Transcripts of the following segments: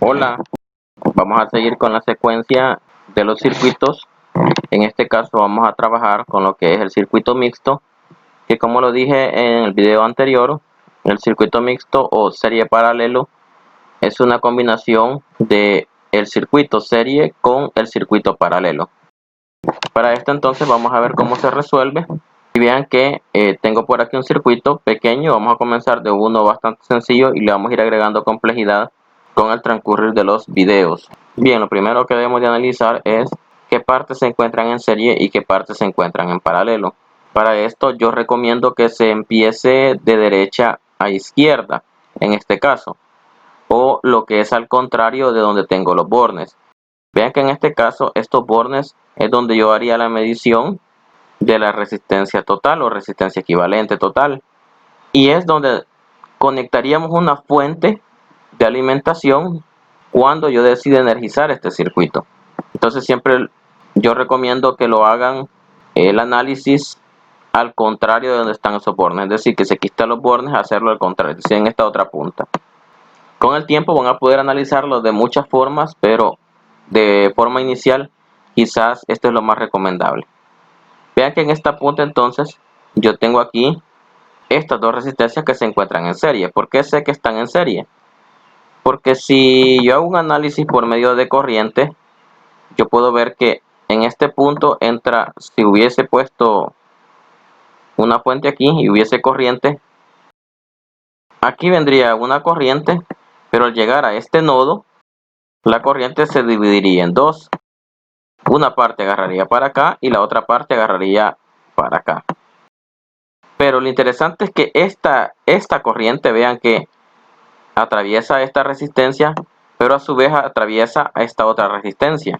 Hola, vamos a seguir con la secuencia de los circuitos. En este caso vamos a trabajar con lo que es el circuito mixto, que como lo dije en el video anterior, el circuito mixto o serie paralelo es una combinación de el circuito serie con el circuito paralelo. Para esto entonces vamos a ver cómo se resuelve. Y vean que tengo por aquí un circuito pequeño. Vamos a comenzar de uno bastante sencillo y le vamos a ir agregando complejidad con el transcurrir de los videos. Bien, lo primero que debemos de analizar es qué partes se encuentran en serie y qué partes se encuentran en paralelo. Para esto yo recomiendo que se empiece de derecha a izquierda, en este caso, o lo que es al contrario de donde tengo los bornes. Vean que en este caso estos bornes es donde yo haría la medición de la resistencia total o resistencia equivalente total, y es donde conectaríamos una fuente de alimentación cuando yo decida energizar este circuito. Entonces siempre yo recomiendo que lo hagan el análisis al contrario de donde están esos bornes, es decir, que se quiten los bornes, hacerlo al contrario, es decir, en esta otra punta. Con el tiempo van a poder analizarlo de muchas formas, pero de forma inicial quizás esto es lo más recomendable. Vean que en esta punta entonces yo tengo aquí estas dos resistencias que se encuentran en serie. ¿Por qué sé que están en serie? Porque si yo hago un análisis por medio de corriente, yo puedo ver que en este punto entra, si hubiese puesto una fuente aquí y hubiese corriente, aquí vendría una corriente, pero al llegar a este nodo, la corriente se dividiría en dos. Una parte agarraría para acá y la otra parte agarraría para acá. Pero lo interesante es que esta corriente, vean que atraviesa esta resistencia, pero a su vez atraviesa a esta otra resistencia.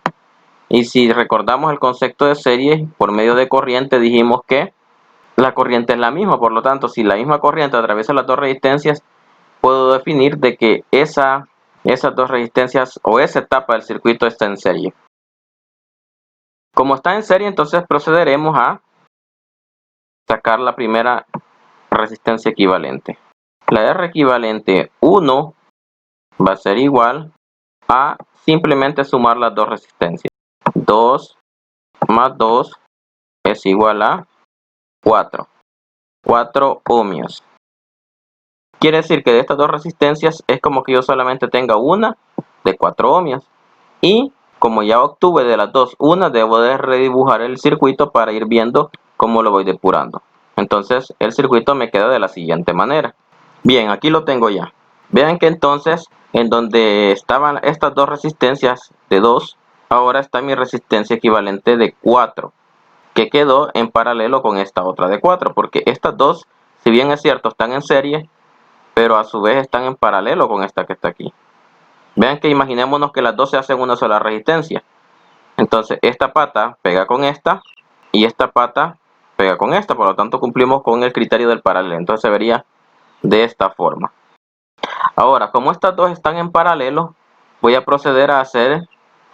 Y si recordamos el concepto de serie, por medio de corriente dijimos que la corriente es la misma. Por lo tanto, si la misma corriente atraviesa las dos resistencias, puedo definir de que esas dos resistencias o esa etapa del circuito está en serie. Como está en serie, entonces procederemos a sacar la primera resistencia equivalente. La R equivalente 1 va a ser igual a simplemente sumar las dos resistencias. 2 más 2 es igual a 4 ohmios. Quiere decir que de estas dos resistencias es como que yo solamente tenga una de 4 ohmios. Y como ya obtuve de las dos una, debo de redibujar el circuito para ir viendo cómo lo voy depurando. Entonces el circuito me queda de la siguiente manera. Bien, aquí lo tengo ya. Vean que entonces en donde estaban estas dos resistencias de 2, ahora está mi resistencia equivalente de 4, que quedó en paralelo con esta otra de 4, porque estas dos, si bien es cierto, están en serie, pero a su vez están en paralelo con esta que está aquí. Vean que imaginémonos que las dos se hacen una sola resistencia. Entonces esta pata pega con esta y esta pata pega con esta, por lo tanto cumplimos con el criterio del paralelo. Entonces se vería de esta forma. Ahora, como estas dos están en paralelo, voy a proceder a hacer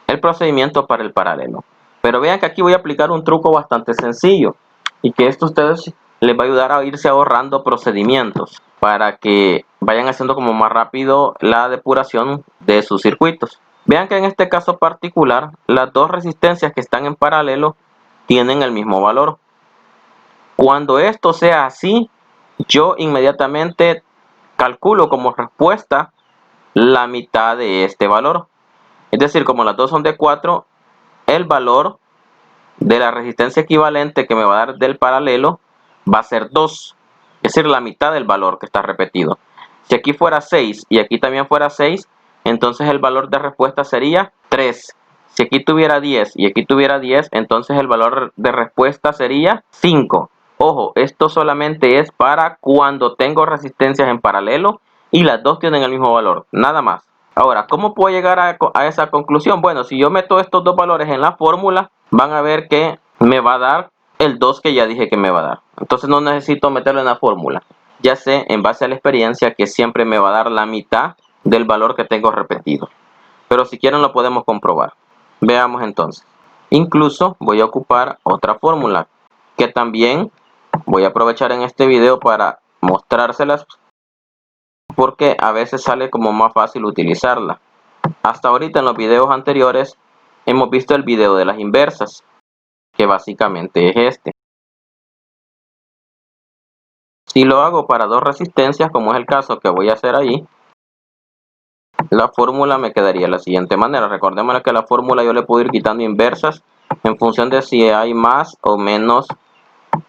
el procedimiento para el paralelo. Pero vean que aquí voy a aplicar un truco bastante sencillo y que esto a ustedes les va a ayudar a irse ahorrando procedimientos para que vayan haciendo como más rápido la depuración de sus circuitos. Vean que en este caso particular, las dos resistencias que están en paralelo tienen el mismo valor. Cuando esto sea así, yo inmediatamente calculo como respuesta la mitad de este valor. Es decir, como las dos son de 4, el valor de la resistencia equivalente que me va a dar del paralelo va a ser 2. Es decir, la mitad del valor que está repetido. Si aquí fuera 6 y aquí también fuera 6, entonces el valor de respuesta sería 3. Si aquí tuviera 10 y aquí tuviera 10, entonces el valor de respuesta sería 5. Ojo, esto solamente es para cuando tengo resistencias en paralelo y las dos tienen el mismo valor, nada más. Ahora, ¿cómo puedo llegar a esa conclusión? Bueno, si yo meto estos dos valores en la fórmula, van a ver que me va a dar el 2 que ya dije que me va a dar. Entonces no necesito meterlo en la fórmula. Ya sé, en base a la experiencia, que siempre me va a dar la mitad del valor que tengo repetido. Pero si quieren lo podemos comprobar. Veamos entonces. Incluso voy a ocupar otra fórmula que también voy a aprovechar en este video para mostrárselas, porque a veces sale como más fácil utilizarla. Hasta ahorita en los videos anteriores hemos visto el video de las inversas, que básicamente es este. Si lo hago para dos resistencias, como es el caso que voy a hacer ahí, la fórmula me quedaría de la siguiente manera. Recordemos que la fórmula yo le puedo ir quitando inversas en función de si hay más o menos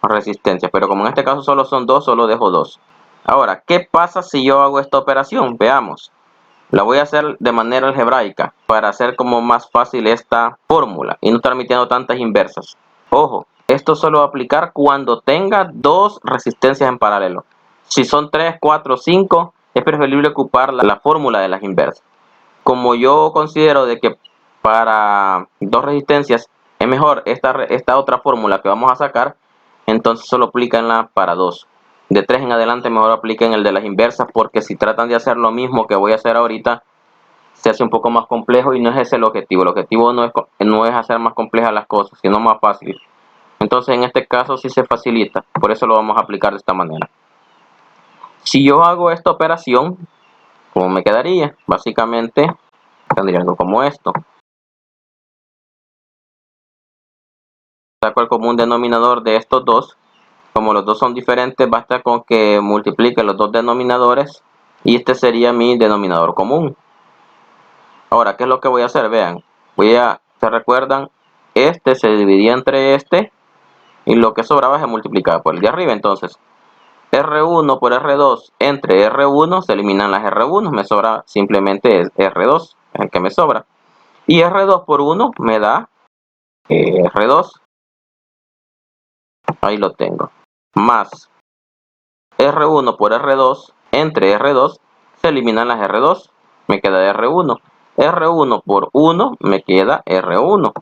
resistencia, pero como en este caso solo son dos, solo dejo dos. Ahora, ¿qué pasa si yo hago esta operación? Veamos. La voy a hacer de manera algebraica para hacer como más fácil esta fórmula y no estar metiendo tantas inversas. Ojo, esto solo va a aplicar cuando tenga dos resistencias en paralelo. Si son 3, 4, 5, es preferible ocupar la fórmula de las inversas. Como yo considero de que para dos resistencias es mejor esta otra fórmula que vamos a sacar, entonces solo aplíquenla para dos. De 3 en adelante mejor apliquen el de las inversas, porque si tratan de hacer lo mismo que voy a hacer ahorita, se hace un poco más complejo y no es ese el objetivo. El objetivo no es hacer más complejas las cosas, sino más fácil. Entonces en este caso sí se facilita, por eso lo vamos a aplicar de esta manera. Si yo hago esta operación, ¿cómo me quedaría? Básicamente tendría algo como esto. Saco el común denominador de estos dos. Como los dos son diferentes, basta con que multiplique los dos denominadores y este sería mi denominador común. Ahora, ¿qué es lo que voy a hacer? Vean, ¿se recuerdan? Este se dividía entre este y lo que sobraba se multiplicaba por el de arriba. Entonces, R1 por R2 entre R1 se eliminan las R1, me sobra simplemente R2, es el que me sobra. Y R2 por 1 me da R2. Ahí lo tengo. Más R1 por R2 entre R2 se eliminan las R2. Me queda R1. R1 por 1 me queda R1.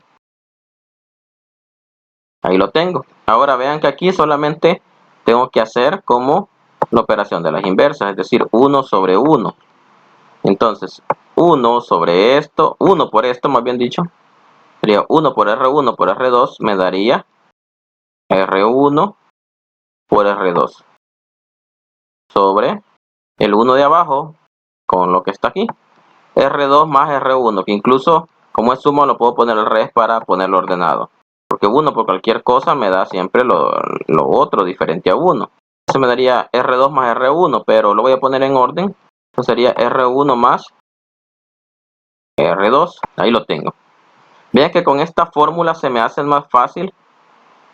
Ahí lo tengo. Ahora vean que aquí solamente tengo que hacer como la operación de las inversas, es decir, 1 sobre 1. Entonces, 1 sobre esto, 1 por esto más bien dicho, sería 1 por R1 por R2 me daría R1 por R2 sobre el 1 de abajo con lo que está aquí, R2 más R1, que incluso como es suma lo puedo poner al revés para ponerlo ordenado, porque 1 por cualquier cosa me da siempre lo otro diferente a 1. Eso me daría R2 más R1, pero lo voy a poner en orden. Eso sería R1 más R2. Ahí lo tengo. Vean que con esta fórmula se me hace más fácil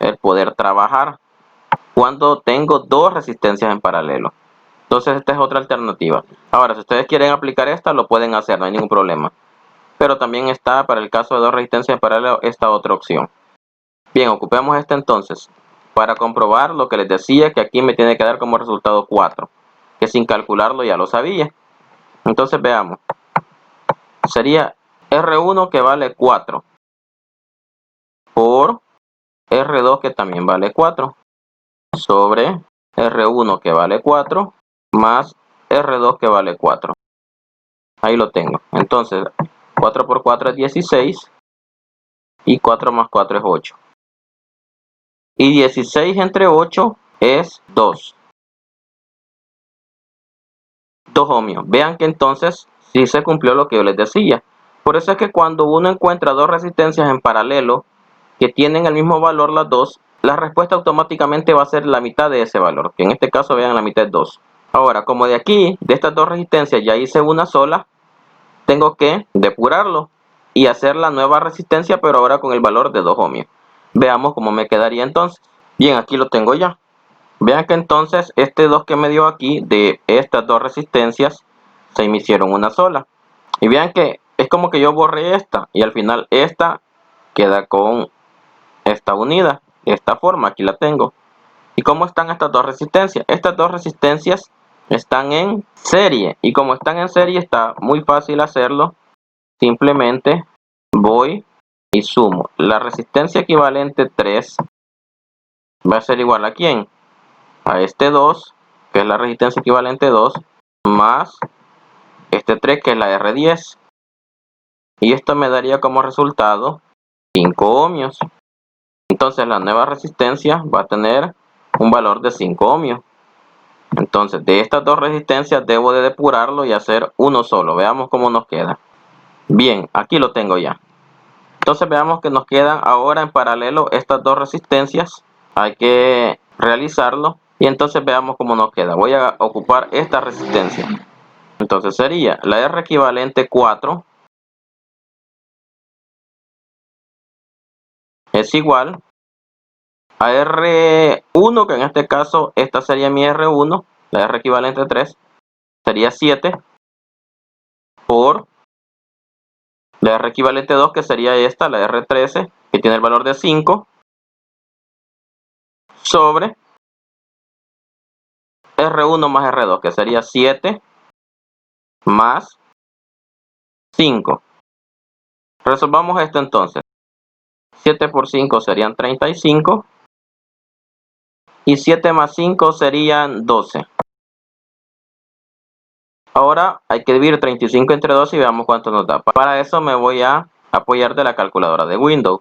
el poder trabajar cuando tengo dos resistencias en paralelo. Entonces esta es otra alternativa. Ahora, si ustedes quieren aplicar esta, lo pueden hacer, no hay ningún problema. Pero también está, para el caso de dos resistencias en paralelo, esta otra opción. Bien, ocupemos esta entonces. Para comprobar lo que les decía, que aquí me tiene que dar como resultado 4. Que sin calcularlo ya lo sabía. Entonces veamos. Sería R1 que vale 4. Por R2 que también vale 4. Sobre R1 que vale 4. Más R2 que vale 4. Ahí lo tengo. Entonces 4 por 4 es 16. Y 4 más 4 es 8. Y 16 entre 8 es 2. 2 ohmios. Vean que entonces sí se cumplió lo que yo les decía. Por eso es que cuando uno encuentra dos resistencias en paralelo que tienen el mismo valor las dos, la respuesta automáticamente va a ser la mitad de ese valor, que en este caso vean la mitad es 2. Ahora, como de aquí, de estas dos resistencias ya hice una sola, tengo que depurarlo y hacer la nueva resistencia, pero ahora con el valor de 2 ohmios. Veamos cómo me quedaría entonces. Bien, aquí lo tengo ya. Vean que entonces este 2 que me dio aquí de estas dos resistencias se me hicieron una sola. Y vean que es como que yo borré esta y al final esta queda con esta unida. De esta forma, aquí la tengo. ¿Y cómo están estas dos resistencias? Estas dos resistencias están en serie. Y como están en serie está muy fácil hacerlo. Simplemente voy y sumo. La resistencia equivalente 3 va a ser igual a ¿quién? A este 2, que es la resistencia equivalente 2, más este 3, que es la R10. Y esto me daría como resultado 5 ohmios. Entonces la nueva resistencia va a tener un valor de 5 ohmios. Entonces de estas dos resistencias debo de depurarlo y hacer uno solo. Veamos cómo nos queda. Bien, aquí lo tengo ya. Entonces veamos que nos quedan ahora en paralelo estas dos resistencias. Hay que realizarlo y entonces veamos cómo nos queda. Voy a ocupar esta resistencia. Entonces sería la R equivalente 4 es igual a R1, que en este caso esta sería mi R1, la R equivalente 3 sería 7 por la R equivalente 2, que sería esta, la R13, que tiene el valor de 5, sobre R1 más R2, que sería 7 más 5. Resolvamos esto entonces. 7 por 5 serían 35 y 7 más 5 serían 12. Ahora hay que dividir 35 entre 12 y veamos cuánto nos da. Para eso me voy a apoyar de la calculadora de Windows.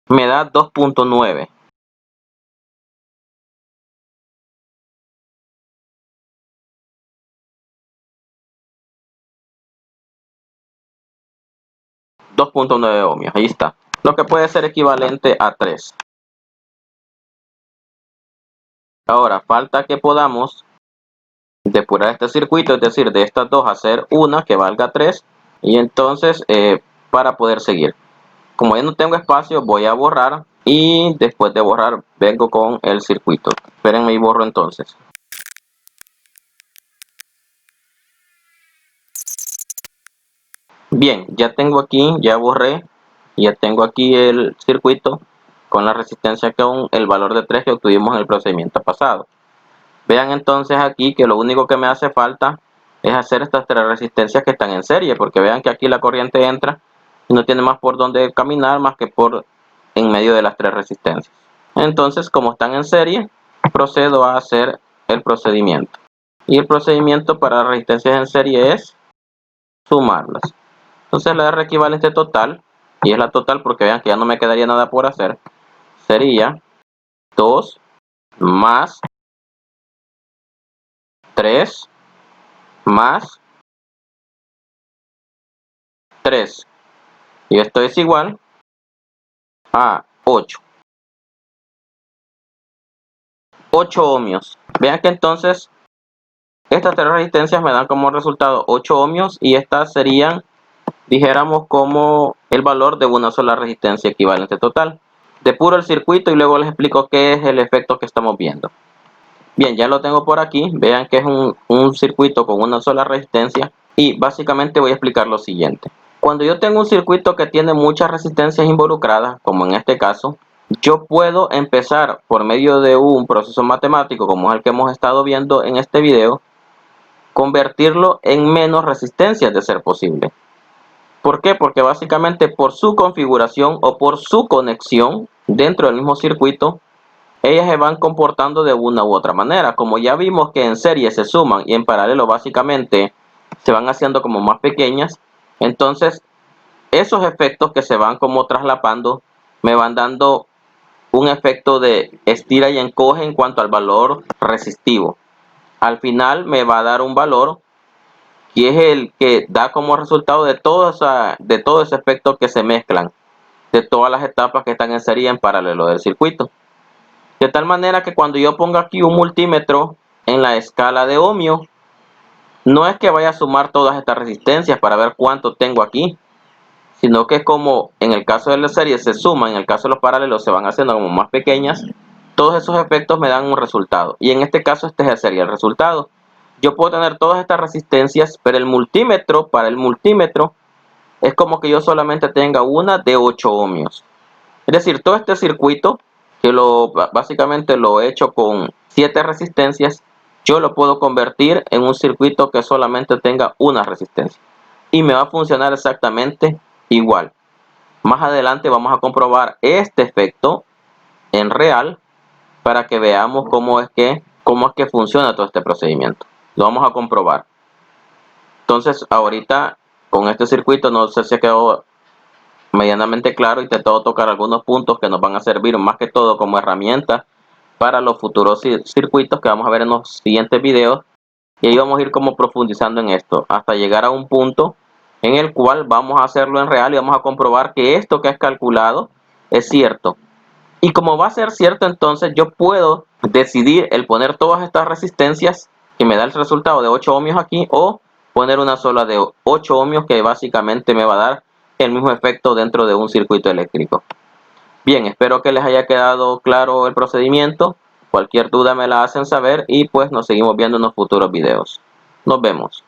Me da 2.9. ohmios, ahí está. Lo que puede ser equivalente a 3. Ahora falta que podamos depurar este circuito, es decir, de estas dos hacer una que valga 3. Y entonces para poder seguir. Como ya no tengo espacio, voy a borrar y después de borrar vengo con el circuito. Espérenme y borro entonces. Bien, ya tengo aquí, ya borré, ya tengo aquí el circuito con la resistencia con el valor de 3 que obtuvimos en el procedimiento pasado. Vean entonces aquí que lo único que me hace falta es hacer estas tres resistencias que están en serie, porque vean que aquí la corriente entra y no tiene más por dónde caminar más que por en medio de las tres resistencias. Entonces, como están en serie, procedo a hacer el procedimiento. Y el procedimiento para resistencias en serie es sumarlas. Entonces la R equivalente total, y es la total porque vean que ya no me quedaría nada por hacer, sería 2 más 3 más 3. Y esto es igual a 8. 8 ohmios. Vean que entonces estas tres resistencias me dan como resultado 8 ohmios y estas serían, dijéramos, como el valor de una sola resistencia equivalente total. Depuro el circuito y luego les explico qué es el efecto que estamos viendo. Bien, ya lo tengo por aquí. Vean que es un circuito con una sola resistencia y básicamente voy a explicar lo siguiente. Cuando yo tengo un circuito que tiene muchas resistencias involucradas, como en este caso, yo puedo empezar por medio de un proceso matemático, como es el que hemos estado viendo en este video, convertirlo en menos resistencias de ser posible. ¿Por qué? Porque básicamente por su configuración o por su conexión dentro del mismo circuito, ellas se van comportando de una u otra manera. Como ya vimos que en serie se suman y en paralelo básicamente se van haciendo como más pequeñas, entonces esos efectos que se van como traslapando me van dando un efecto de estira y encoge en cuanto al valor resistivo. Al final me va a dar un valor que es el que da como resultado de todo ese efecto que se mezclan, de todas las etapas que están en serie en paralelo del circuito. De tal manera que cuando yo ponga aquí un multímetro en la escala de ohmio, no es que vaya a sumar todas estas resistencias para ver cuánto tengo aquí, sino que como en el caso de la serie se suman, en el caso de los paralelos se van haciendo como más pequeñas, todos esos efectos me dan un resultado. Y en este caso este sería el resultado. Yo puedo tener todas estas resistencias, pero el multímetro, para el multímetro, es como que yo solamente tenga una de 8 ohmios. Es decir, todo este circuito, que básicamente lo he hecho con 7 resistencias, yo lo puedo convertir en un circuito que solamente tenga una resistencia. Y me va a funcionar exactamente igual. Más adelante vamos a comprobar este efecto en real para que veamos cómo es que funciona todo este procedimiento. Lo vamos a comprobar. Entonces, ahorita con este circuito no sé si quedó medianamente claro, intentado tocar algunos puntos que nos van a servir más que todo como herramienta para los futuros circuitos que vamos a ver en los siguientes videos. Y ahí vamos a ir como profundizando en esto hasta llegar a un punto en el cual vamos a hacerlo en real y vamos a comprobar que esto que es calculado es cierto. Y como va a ser cierto, entonces yo puedo decidir el poner todas estas resistencias que me da el resultado de 8 ohmios aquí, o poner una sola de 8 ohmios que básicamente me va a dar el mismo efecto dentro de un circuito eléctrico. Bien, espero que les haya quedado claro el procedimiento. Cualquier duda me la hacen saber y pues nos seguimos viendo en los futuros videos. Nos vemos.